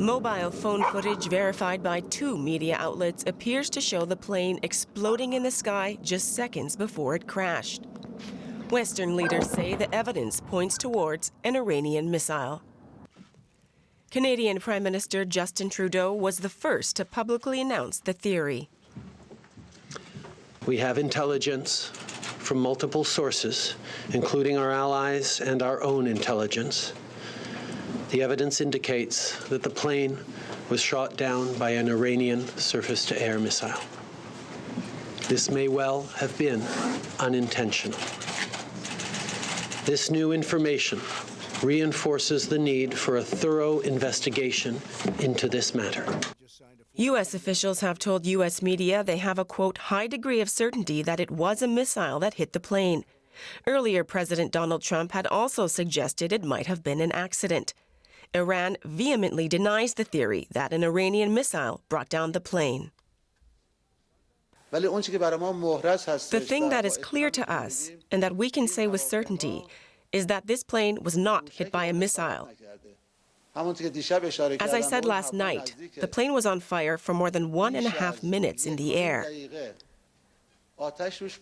Mobile phone footage verified by 2 media outlets appears to show the plane exploding in the sky just seconds before it crashed. Western leaders say the evidence points towards an Iranian missile. Canadian Prime Minister Justin Trudeau was the first to publicly announce the theory. We have intelligence from multiple sources, including our allies and our own intelligence. The evidence indicates that the plane was shot down by an Iranian surface-to-air missile. This may well have been unintentional. This new information reinforces the need for a thorough investigation into this matter. U.S. officials have told U.S. media they have a, quote, high degree of certainty that it was a missile that hit the plane. Earlier, President Donald Trump had also suggested it might have been an accident. Iran vehemently denies the theory that an Iranian missile brought down the plane. The thing that is clear to us, and that we can say with certainty, is that this plane was not hit by a missile. As I said last night, the plane was on fire for more than 1.5 minutes in the air.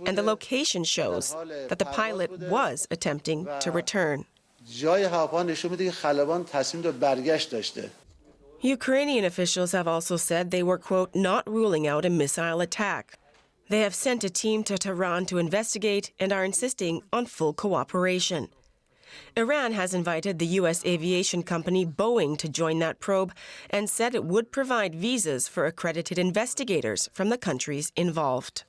And the location shows that the pilot was attempting to return. Ukrainian officials have also said they were, quote, not ruling out a missile attack. They have sent a team to Tehran to investigate and are insisting on full cooperation. Iran has invited the U.S. aviation company Boeing to join that probe and said it would provide visas for accredited investigators from the countries involved.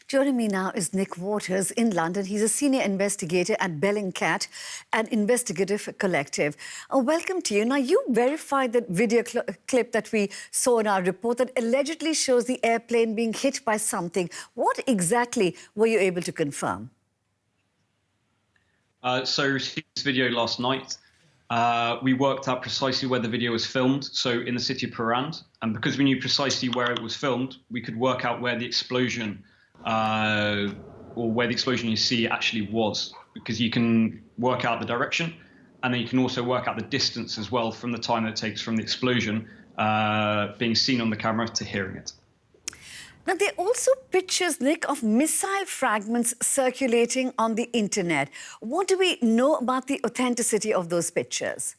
Joining me now is Nick Waters in London. He's a senior investigator at Bellingcat, an investigative collective. Welcome to you. Now, you verified that video clip that we saw in our report that allegedly shows the airplane being hit by something. What exactly were you able to confirm? So I received this video last night. We worked out precisely where the video was filmed, so in the city of Parand. And because we knew precisely where it was filmed, we could work out where the explosion or where the explosion you see actually was, because you can work out the direction, and then you can also work out the distance as well from the time that it takes from the explosion being seen on the camera to hearing it. Now, there are also pictures, Nick, of missile fragments circulating on the internet. What do we know about the authenticity of those pictures?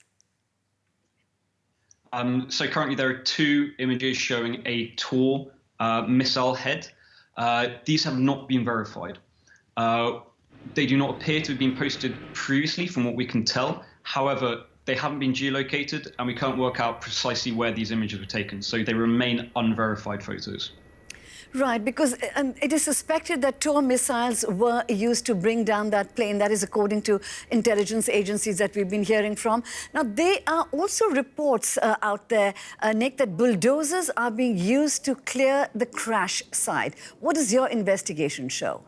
So currently there are 2 images showing a tall missile head. These have not been verified. They do not appear to have been posted previously, from what we can tell. However, they haven't been geolocated, and we can't work out precisely where these images were taken. So they remain unverified photos. Right, because it is suspected that 2 missiles were used to bring down that plane. That is according to intelligence agencies that we've been hearing from. Now, there are also reports out there, Nick, that bulldozers are being used to clear the crash site. What does your investigation show?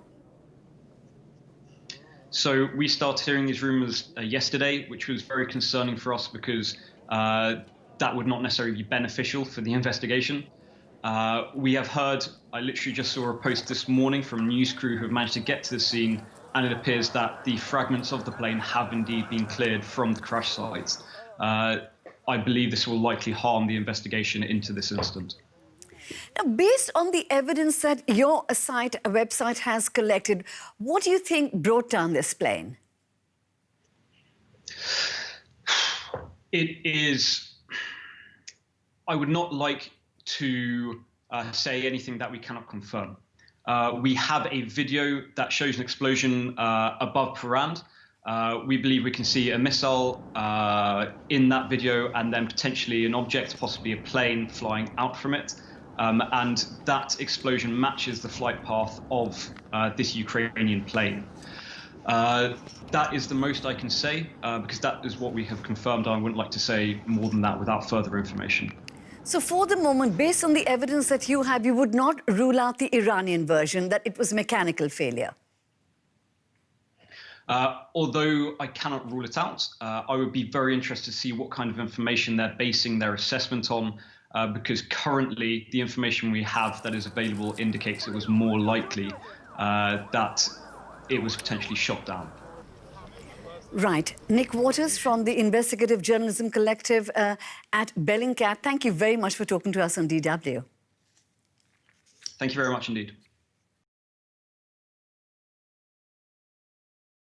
So we started hearing these rumors yesterday, which was very concerning for us because that would not necessarily be beneficial for the investigation. We have heard, I literally just saw a post this morning from a news crew who have managed to get to the scene, and it appears that the fragments of the plane have indeed been cleared from the crash site. I believe this will likely harm the investigation into this incident. Now, based on the evidence that your website has collected, what do you think brought down this plane? It is, I would not like to say anything that we cannot confirm. We have a video that shows an explosion above Parand. We believe we can see a missile in that video, and then potentially an object, possibly a plane, flying out from it. And that explosion matches the flight path of this Ukrainian plane. That is the most I can say, because that is what we have confirmed. I wouldn't like to say more than that without further information. So for the moment, based on the evidence that you have, you would not rule out the Iranian version, that it was mechanical failure? Although I cannot rule it out, I would be very interested to see what kind of information they're basing their assessment on, because currently the information we have that is available indicates it was more likely that it was potentially shot down. Right. Nick Waters from the Investigative Journalism Collective at Bellingcat. Thank you very much for talking to us on DW. Thank you very much indeed.